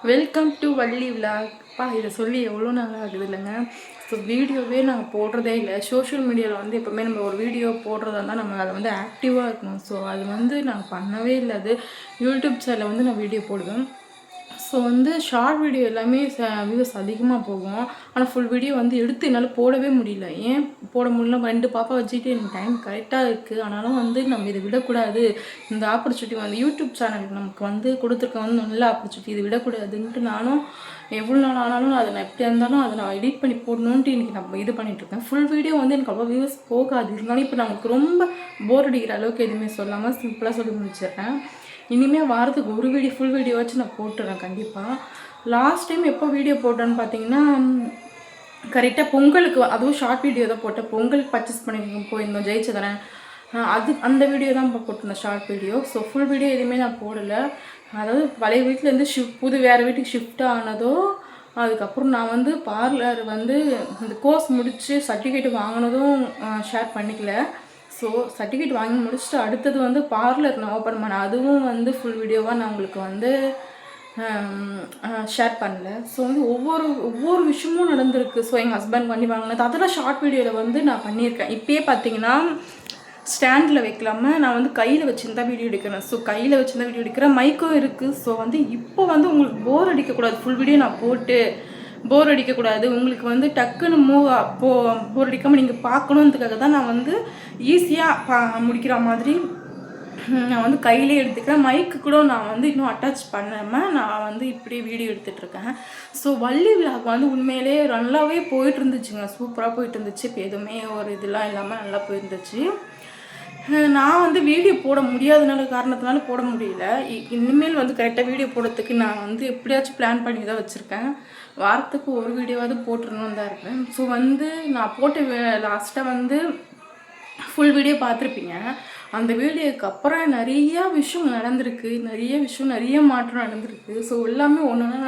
Welcome to Valli vlog. இதை சொல்லி எவ்வளோ நாள் ஆகுது இல்லைங்க. ஸோ வீடியோவே நாங்கள் போடுறதே இல்லை. சோஷியல் மீடியாவில் வந்து எப்போவுமே நம்ம ஒரு வீடியோ போடுறதா இருந்தால் நம்ம அதை வந்து ஆக்டிவாக இருக்கணும். ஸோ அது வந்து நாங்கள் பண்ணவே இல்லை. அது யூடியூப் சேனலில் வந்து நான் வீடியோ போடுவேன். ஸோ வந்து ஷார்ட் வீடியோ எல்லாமே வியூஸ் அதிகமாக போகும். ஆனால் ஃபுல் வீடியோ வந்து எடுத்து என்னால் போடவே முடியல. ஏன் போட முடியல, 2 பாப்பா வச்சுக்கிட்டு எனக்கு டைம் கரெக்டாக இருக்குது. ஆனாலும் வந்து நம்ம இதை விடக்கூடாது. இந்த ஆப்பர்ச்சுனிட்டி வந்து யூடியூப் சேனலுக்கு நமக்கு வந்து கொடுத்துருக்க வந்து நல்ல ஆப்பர்ச்சுனிட்டி, இது விடக்கூடாதுன்ட்டு நானும் எவ்வளோ நாள் ஆனாலும் அதை நான் எப்படியா இருந்தாலும் அதை நான் எடிட் பண்ணி போடணுன்ட்டு இன்றைக்கி நம்ம இது பண்ணிகிட்ருக்கேன். ஃபுல் வீடியோ வந்து எனக்கு அவ்வளோ வியூஸ் போகாது. இருந்தாலும் இப்போ நமக்கு ரொம்ப போர் அடிக்கிற அளவுக்கு எதுவுமே சொல்லாமல் சிம்பிளாக சொல்லி முடிச்சிடுறேன். இனிமேல் வாரத்துக்கு ஒரு வீடியோ ஃபுல் வீடியோ வச்சு நான் போட்டுறேன் கண்டிப்பாக. லாஸ்ட் டைம் எப்போ வீடியோ போட்டேன்னு பார்த்தீங்கன்னா கரெக்டாக பொங்கலுக்கு, அதுவும் ஷார்ட் வீடியோ தான் போட்டேன். பொங்கலுக்கு பர்ச்சேஸ் பண்ணி போயிருந்தோம் ஜெயிச்சதரேன். அந்த வீடியோ தான் இப்போ போட்டிருந்தேன், short video. So full video எதுவுமே நான் போடலை. அதாவது பழைய வீட்டிலேருந்து வேறு வீட்டுக்கு ஷிஃப்ட் ஆனதோ, அதுக்கப்புறம் நான் வந்து பார்லர் வந்து இந்த கோர்ஸ் முடித்து சர்டிஃபிகேட் வாங்கினதும் ஷேர் பண்ணிக்கல. ஸோ சர்டிஃபிகேட் வாங்கி முடிச்சுட்டு அடுத்தது வந்து பார்லர் நான் ஓப்பன் பண்ணேன். அதுவும் வந்து ஃபுல் வீடியோவாக நான் உங்களுக்கு வந்து ஷேர் பண்ணல. ஸோ வந்து ஒவ்வொரு விஷயமும் நடந்திருக்கு. ஸோ எங்கள் ஹஸ்பண்ட் பண்ணி வாங்கினது அதெல்லாம் ஷார்ட் வீடியோவில் வந்து நான் பண்ணியிருக்கேன். இப்போயே பார்த்தீங்கன்னா ஸ்டாண்டில் வைக்கலாமல் நான் வந்து கையில் வச்சுருந்தா வீடியோ எடுக்கிறேன். ஸோ கையில் வச்சுருந்தா வீடியோ எடுக்கிறேன். மைக்கும் இருக்குது. ஸோ வந்து இப்போ வந்து உங்களுக்கு போர் அடிக்கக்கூடாது, ஃபுல் வீடியோ நான் போட்டு போர் அடிக்கக்கூடாது, உங்களுக்கு வந்து டக்குன்னு போர் அடிக்காமல் நீங்கள் பார்க்கணுன்றதுக்காக தான் நான் வந்து ஈஸியாக முடிக்கிற மாதிரி நான் வந்து கையிலே எடுத்துக்கிறேன். மைக்கு கூட நான் வந்து இன்னும் அட்டாச் பண்ணாமல் நான் வந்து இப்படி வீடியோ எடுத்துகிட்ருக்கேன். ஸோ வள்ளி விலாக் வந்து உண்மையிலே நல்லாவே போயிட்டு இருந்துச்சுங்க, சூப்பராக போயிட்டு இருந்துச்சு. இப்போ எதுவுமே ஒரு இதெல்லாம் இல்லாமல் நல்லா போயிருந்துச்சு. நான் வந்து வீடியோ போட முடியாதனால காரணத்தினால போட முடியல. இனிமேல் வந்து கரெக்டாக வீடியோ போடுறதுக்கு நான் வந்து எப்படியாச்சும் பிளான் பண்ணி தான் வச்சுருக்கேன். வாரத்துக்கு ஒரு வீடியோவாவது போட்டுருணுன்னு தான் இருக்கேன். ஸோ வந்து நான் போட்ட லாஸ்ட்டாக வந்து ஃபுல் வீடியோ பார்த்துருப்பீங்க. அந்த வீடியோக்கு அப்புறம் நிறையா விஷயம் நடந்திருக்கு, நிறைய மாற்றம் நடந்திருக்கு. ஸோ எல்லாமே ஒன்று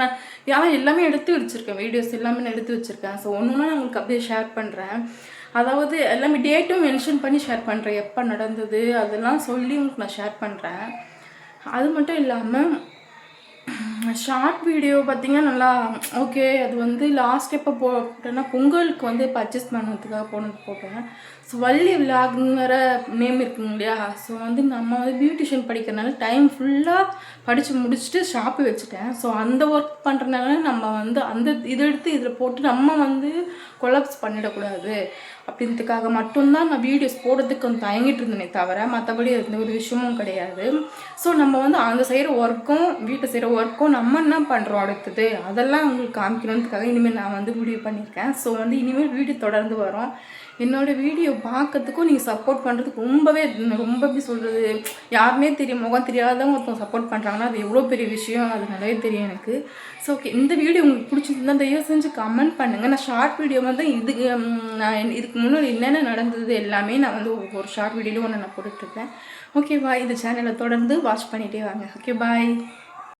நான் எல்லாமே எடுத்து வச்சுருக்கேன், வீடியோஸ் எல்லாமே நான் எடுத்து வச்சுருக்கேன். ஸோ ஒன்று நான் உங்களுக்கு அப்படியே ஷேர் பண்ணுறேன். அதாவது எல்லாமே டேட்டும் மென்ஷன் பண்ணி ஷேர் பண்ணுறேன், எப்போ நடந்தது அதெல்லாம் சொல்லி உங்களுக்கு நான் ஷேர் பண்ணுறேன். அது மட்டும் இல்லாமல் ஷார்ட் வீடியோ பார்த்திங்கன்னா நல்லா ஓகே. அது வந்து லாஸ்ட் எப்போ போட்டேன்னா பொங்கலுக்கு வந்து பர்ச்சேஸ் பண்ணுறதுக்காக போட்டேன். ஸோ வள்ளி விலாக்ங்கிற நேம் இருக்குங்க இல்லையா. ஸோ வந்து நம்ம வந்து பியூட்டிஷியன் படிக்கிறதுனால டைம் ஃபுல்லாக படித்து முடிச்சுட்டு ஷாப்பு வச்சுட்டேன். ஸோ அந்த ஒர்க் பண்ணுறதுனால நம்ம வந்து அந்த இதை எடுத்து இதில் போட்டு நம்ம வந்து கொலாப்ஸ் பண்ணிடக்கூடாது அப்படின்றதுக்காக மட்டும்தான் நான் வீடியோஸ் போடுறதுக்கு கொஞ்சம் தயங்கிட்டு இருந்தேனே தவிர மற்றபடி எந்த ஒரு விஷயமும் கிடையாது. ஸோ நம்ம வந்து அங்கே செய்கிற ஒர்க்கும் வீட்டை செய்கிற ஒர்க்கும் நம்ம என்ன பண்ணுறோம் அடுத்தது அதெல்லாம் உங்களுக்கு காமிக்கணுன்றதுக்காக இனிமேல் நான் வந்து வீடியோ பண்ணியிருக்கேன். ஸோ வந்து இனிமேல் வீடியோ தொடர்ந்து வரும். என்னோடய வீடியோ பார்க்கறதுக்கும் நீங்கள் சப்போர்ட் பண்ணுறதுக்கு ரொம்ப எப்படி சொல்கிறது, யாருமே தெரியும் முகம் தெரியாதவங்க ஒருத்தவங்க சப்போர்ட் பண்ணுறாங்கன்னா அது எவ்வளோ பெரிய விஷயம், அது நல்லாவே தெரியும் எனக்கு. ஸோ ஓகே, இந்த வீடியோ உங்களுக்கு பிடிச்சிருந்தா தயவு செஞ்சு கமெண்ட் பண்ணுங்கள். நான் ஷார்ட் வீடியோ வந்து நான் இதுக்கு முன்னாடி என்னென்ன நடந்தது எல்லாமே நான் வந்து ஒரு ஷார்ட் வீடியோவில் ஒன்று நான் போட்டுட்ருக்கேன். Okay bye. இந்த சேனலை தொடர்ந்து வாட்ச் பண்ணிகிட்டே வாங்க. ஓகே பாய்.